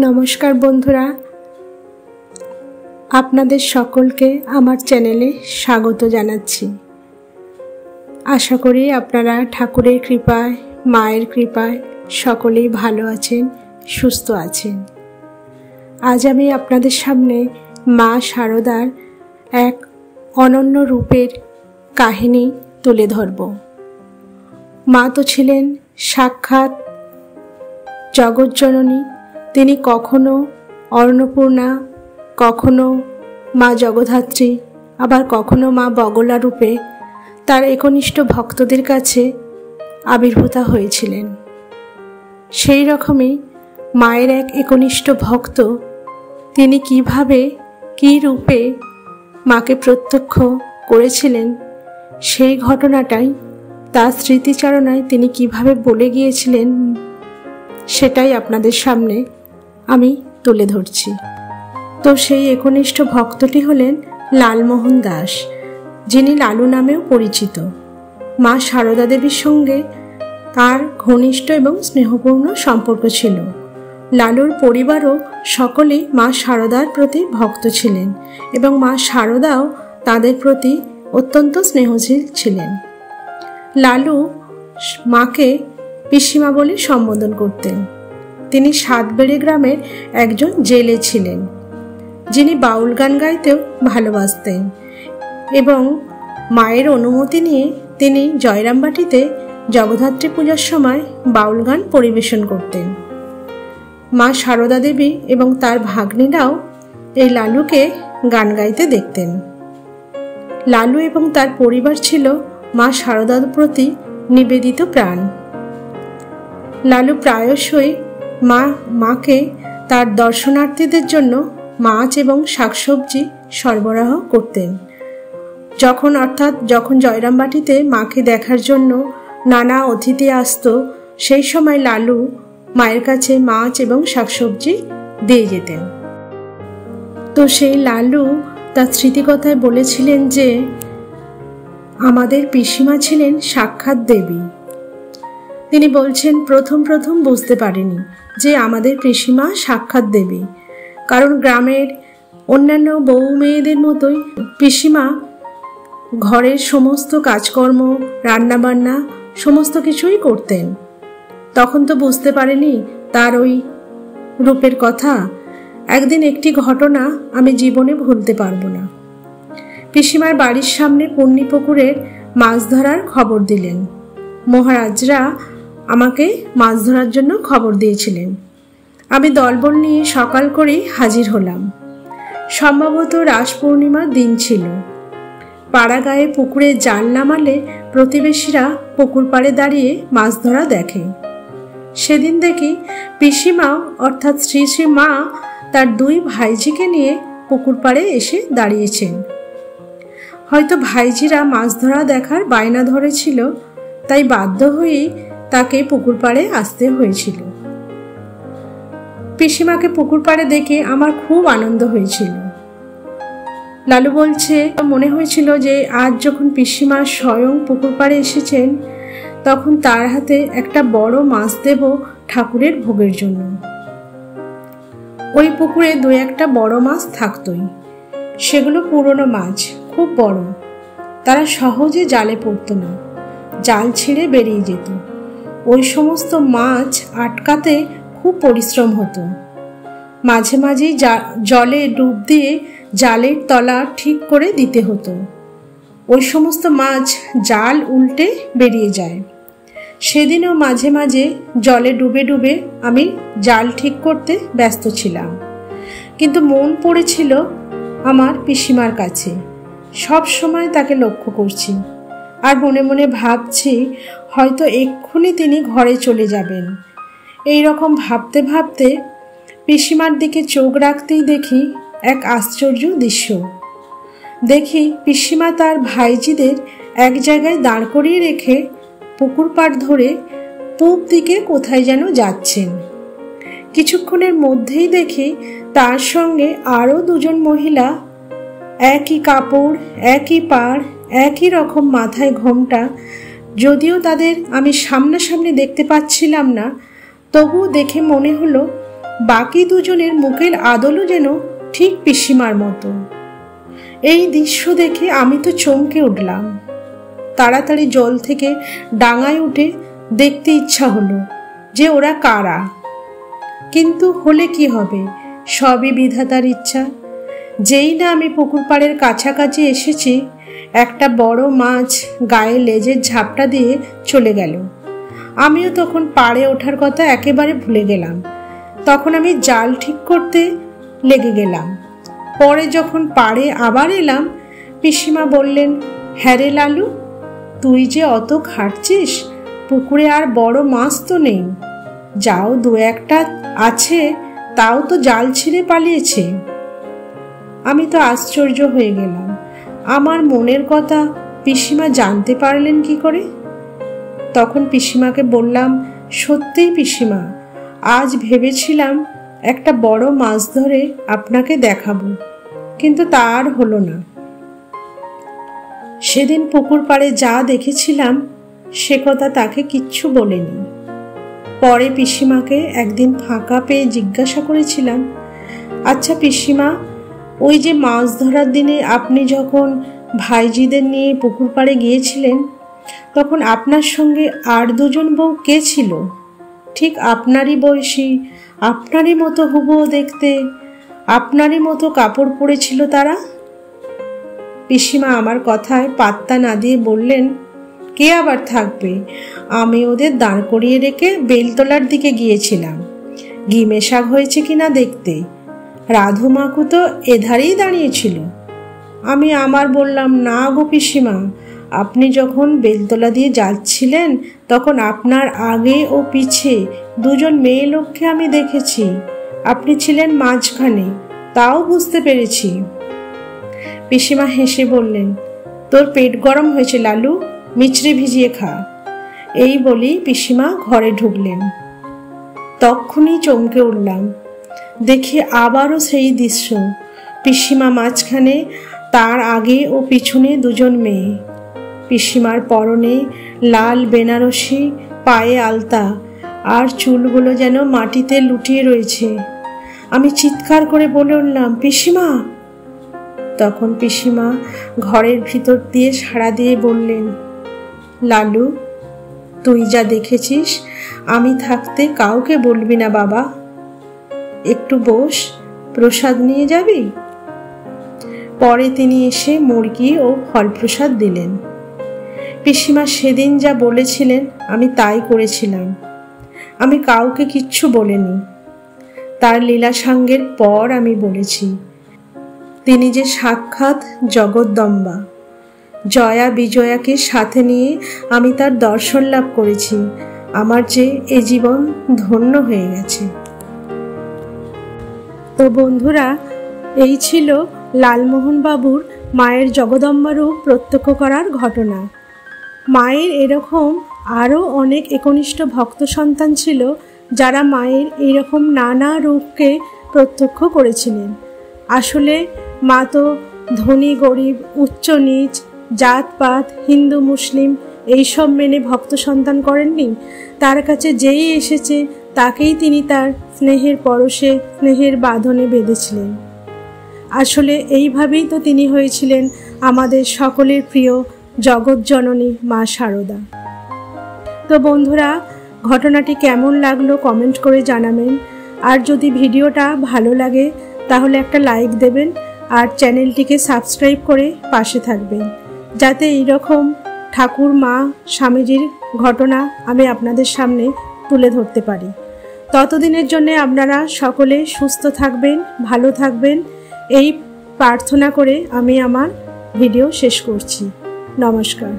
নমস্কার বন্ধুরা, আপনাদের সকলকে আমার চ্যানেলে স্বাগত জানাচ্ছি। আশা করি আপনারা ঠাকুরের কৃপায়, মায়ের কৃপায় সকলেই ভালো আছেন, সুস্থ আছেন। আজ আমি আপনাদের সামনে মা শারদার এক অনন্য রূপের কাহিনী তুলে ধরব। মা তো ছিলেন সাক্ষাৎ জগজ্জননী। তিনি কখনো অন্নপূর্ণা, কখনো মা জগদ্ধাত্রী, আবার কখনো মা বগলা রূপে তার একনিষ্ঠ ভক্তদের কাছে আবির্ভূতা হয়েছিলেন। সেই রকমই মায়ের এক একনিষ্ঠ ভক্ত, তিনি কিভাবে, কী রূপে মাকে প্রত্যক্ষ করেছিলেন, সেই ঘটনাটাই তার স্মৃতিচারণায় তিনি কিভাবে বলে গিয়েছিলেন, সেটাই আপনাদের সামনে আমি তুলে ধরছি। তো সেই একনিষ্ঠ ভক্তটি হলেন লালমোহন দাস, যিনি লালু নামেও পরিচিত। মা শারদা দেবীর সঙ্গে তার ঘনিষ্ঠ এবং স্নেহপূর্ণ সম্পর্ক ছিল। লালুর পরিবারও সকলেই মা শারদার প্রতি ভক্ত ছিলেন এবং মা শারদাও তাদের প্রতি অত্যন্ত স্নেহশীল ছিলেন। লালু মাকে পিসিমা বলে সম্বোধন করতেন। তিনি সাতবেড়ে গ্রামের একজন জেলে ছিলেন, যিনি বাউল গান গাইতেও ভালোবাসতেন এবং মায়ের অনুমতি নিয়ে তিনি জয়রামবাটিতে জগদ্ধাত্রী পূজার সময় বাউল গান পরিবেশন করতেন। মা শারদা দেবী এবং তার ভাগ্নিরাও এই লালুকে গান গাইতে দেখতেন। লালু এবং তার পরিবার ছিল মা শারদার প্রতি নিবেদিত প্রাণ। লালু প্রায়শই মাকে তার দর্শনার্থীদের জন্য মাছ এবং শাকসবজি সরবরাহ করতেন। যখন জয়রামবাটিতে মাকে দেখার জন্য নানা অতিথি আসত, সেই সময় লালু মায়ের কাছে মাছ এবং শাকসবজি দিয়ে যেতেন। তো সেই লালু তার স্মৃতিকথায় বলেছিলেন যে আমাদের পিসিমা ছিলেন সাক্ষাৎ দেবী। তিনি বলছেন, প্রথম বুঝতে পারিনি যে আমাদের পিসিমা সাক্ষাৎ দেবী, কারণ গ্রামের অন্যান্য বউ মেয়েদের মতোই পিসিমা ঘরের সমস্ত কাজকর্ম, রান্নাবান্না সমস্ত কিছুই করতেন। তখন তো বুঝতে পারিনি তার ওই রূপের কথা। একদিন একটি ঘটনা আমি জীবনে ভুলতে পারবো না। পিসিমার বাড়ির সামনে পুণ্যিপুকুরের মাছ ধরার খবর দিলেন। মহারাজরা আমাকে মাছ ধরার জন্য খবর দিয়েছিলেন। আমি দলবল নিয়ে সকাল করেই হাজির হলাম। সম্ভবত রাস পূর্ণিমার দিন ছিল। পাড়া গায়ে পুকুরে জাল নামালে প্রতিবেশীরা পুকুর পাড়ে দাঁড়িয়ে মাছ ধরা দেখে। সেদিন দেখি পিসিমা অর্থাৎ শ্রী শ্রী মা তার দুই ভাইঝিকে নিয়ে পুকুর পাড়ে এসে দাঁড়িয়েছেন। হয়তো ভাইঝিরা মাছ ধরা দেখার বায়না ধরেছিল, তাই বাধ্য হয়েই তাকে পুকুর পাড়ে আসতে হয়েছিল। পিসিমাকে পুকুর পাড়ে দেখে আমার খুব আনন্দ হয়েছিল। লালু বলছে, মনে হয়েছিল যে আজ যখন পিসিমা স্বয়ং পুকুর পাড়ে এসেছেন, তখন তার হাতে একটা বড় মাছ দেব ঠাকুরের ভোগের জন্য। ওই পুকুরে দু একটা বড় মাছ থাকতই। সেগুলো পুরনো মাছ, খুব বড়। তারা সহজে জালে পড়তো না, জাল ছিঁড়ে বেরিয়ে যেত। ওই সমস্ত মাছ আটকাতে খুব পরিশ্রম হতো। মাঝে মাঝেই জলে ডুব দিয়ে জালের তলা ঠিক করে দিতে হতো। ওই সমস্ত মাছ জাল উল্টে বেরিয়ে যায়। সেদিনও মাঝে মাঝে জলে ডুবে ডুবে আমি জাল ঠিক করতে ব্যস্ত ছিলাম, কিন্তু মন পড়েছিল আমার পিসিমার কাছে। সব সময় তাকে লক্ষ্য করছি আর মনে মনে ভাবছি, হয়তো এক্ষুনি তিনি ঘরে চলে যাবেন। এই রকম ভাবতে ভাবতে পিসিমার দিকে চোখ রাখতেই দেখি এক আশ্চর্য দৃশ্য। দেখি পিসিমা তার ভাইজিদের এক জায়গায় দাঁড় করিয়ে রেখে পুকুর পাড় ধরে পূব দিকে কোথায় যেন যাচ্ছেন। কিছুক্ষণের মধ্যেই দেখি তার সঙ্গে আরও দুজন মহিলা, একই কাপড়, একই পাড়, একই রকম মাথায় ঘোমটা। যদিও তাদের আমি সামনাসামনি দেখতে পাচ্ছিলাম না, তবুও দেখে মনে হলো বাকি দুজনের মুখের আদলও যেন ঠিক পিসিমার মতো। এই দৃশ্য দেখে আমি তো চমকে উঠলাম। তাড়াতাড়ি জল থেকে ডাঙায় উঠে দেখতে ইচ্ছা হলো যে ওরা কারা, কিন্তু হলে কি হবে, সবই বিধাতার ইচ্ছা। যেই না আমি পুকুর পাড়ের কাছাকাছি এসেছি, একটা বড় মাছ গায়ে লেজের ঝাপটা দিয়ে চলে গেল। আমিও তখন পাড়ে ওঠার কথা একেবারে ভুলে গেলাম। তখন আমি জাল ঠিক করতে লেগে গেলাম। পরে যখন পাড়ে আবার এলাম, পিসিমা বললেন, হ্যাঁ রে লালু, তুই যে অত খাটছিস, পুকুরে আর বড় মাছ তো নেই, যাও দু একটা আছে তাও তো জাল ছিঁড়ে পালিয়েছে। আমি তো আশ্চর্য হয়ে গেলাম, আমার মনের কথা পিসিমা জানতে পারলেন কি করে? তখন পিসিমাকে বললাম, সত্যিই পিসিমা, আজ ভেবেছিলাম একটা বড় মাছ ধরে আপনাকে দেখাবো, কিন্তু তা আর হলো না। সেদিন পুকুর পাড়ে যা দেখেছিলাম সে কথা তাকে কিচ্ছু বলেনি। পরে পিসিমাকে একদিন ফাঁকা পেয়ে জিজ্ঞাসা করেছিলাম, আচ্ছা পিসিমা, ওই যে মাছ ধরার দিনে আপনি যখন ভাইজিদের নিয়ে পুকুর পাড়ে গিয়েছিলেন, তখন আপনার সঙ্গে আর দুজন বউ কে ছিল? ঠিক আপনারই বয়সী, আপনারই মতো হুবহু দেখতে, আপনারই মতো কাপড় পরেছিল তারা। পিসিমা আমার কথায় পাত্তা না দিয়ে বললেন, কে আবার থাকবে, আমি ওদের দাঁড় করিয়ে রেখে বেলতলার দিকে গিয়েছিলাম গিমে শাক হয়েছে কিনা দেখতে। রাধু মাকু তো এধারেই দাঁড়িয়েছিল। আমি আমার বললাম, না গো পিসিমা, আপনি যখন বেলতলা দিয়ে যাচ্ছিলেন তখন আপনার আগে ও পিছে দুজন মেয়ে লোককে আমি দেখেছি, আপনি ছিলেন মাঝখানে, তাও বুঝতে পেরেছি। পিসিমা হেসে বললেন, তোর পেট গরম হয়েছে লালু, মিছরি ভিজিয়ে খা। এই বলি পিসিমা ঘরে ঢুকলেন। তখনই চমকে উঠলাম, দেখি আবারও সেই দৃশ্য, পিসিমা মাঝখানে, তার আগে ও পিছনে দুজন মেয়ে। পিসিমার পরনে লাল বেনারসি, পায়ে আলতা, আর চুলগুলো যেন মাটিতে লুটিয়ে রয়েছে। আমি চিৎকার করে বলে উঠলাম, পিসিমা! তখন পিসিমা ঘরের ভিতর দিয়ে সাড়া দিয়ে বললেন, লালু, তুই যা দেখেছিস আমি থাকতে কাউকে বলবি না বাবা, একটু বস, প্রসাদ নিয়ে যাবি। পরে তিনি এসে মুরগি ও ফল প্রসাদ দিলেন। পিসিমা সেদিন যা বলেছিলেন আমি তাই করেছিলাম। আমি কাউকে কিচ্ছু বলিনি। তার লীলা সাঙ্গের পর আমি বলেছি, তিনি যে সাক্ষাৎ জগদ্দম্বা, জয়া বিজয়াকে সাথে নিয়ে আমি তার দর্শন লাভ করেছি। আমার যে এ জীবন ধন্য হয়ে গেছে। তো বন্ধুরা, এই ছিল লালমোহন বাবুর মায়ের জগদম্বা রূপ প্রত্যক্ষ করার ঘটনা। মায়ের এরকম আরও অনেক একনিষ্ঠ ভক্ত সন্তান ছিল যারা মায়ের এইরকম নানা রূপকে প্রত্যক্ষ করেছিলেন। আসলে মা তো ধনী গরিব, উচ্চ নিচ, জাতপাত, হিন্দু মুসলিম এইসব মেনে ভক্ত সন্তান করেননি। তার কাছে যেই এসেছে তাকেই তিনি তার স্নেহের পরশে, স্নেহের বাঁধনে বেঁধেছিলেন। আসলে এইভাবেই তো তিনি হয়েছিলেন আমাদের সকলের প্রিয় জগৎজননী মা শারদা। তো বন্ধুরা, ঘটনাটি কেমন লাগলো কমেন্ট করে জানাবেন। আর যদি ভিডিওটা ভালো লাগে তাহলে একটা লাইক দেবেন, আর চ্যানেলটিকে সাবস্ক্রাইব করে পাশে থাকবেন, যাতে এইরকম ঠাকুর, মা, স্বামীজির ঘটনা আমি আপনাদের সামনে তুলে ধরতে পারি। ততদিনের জন্য আপনারা সকলে সুস্থ থাকবেন, ভালো থাকবেন, এই প্রার্থনা করে আমি আমার ভিডিও শেষ করছি। নমস্কার।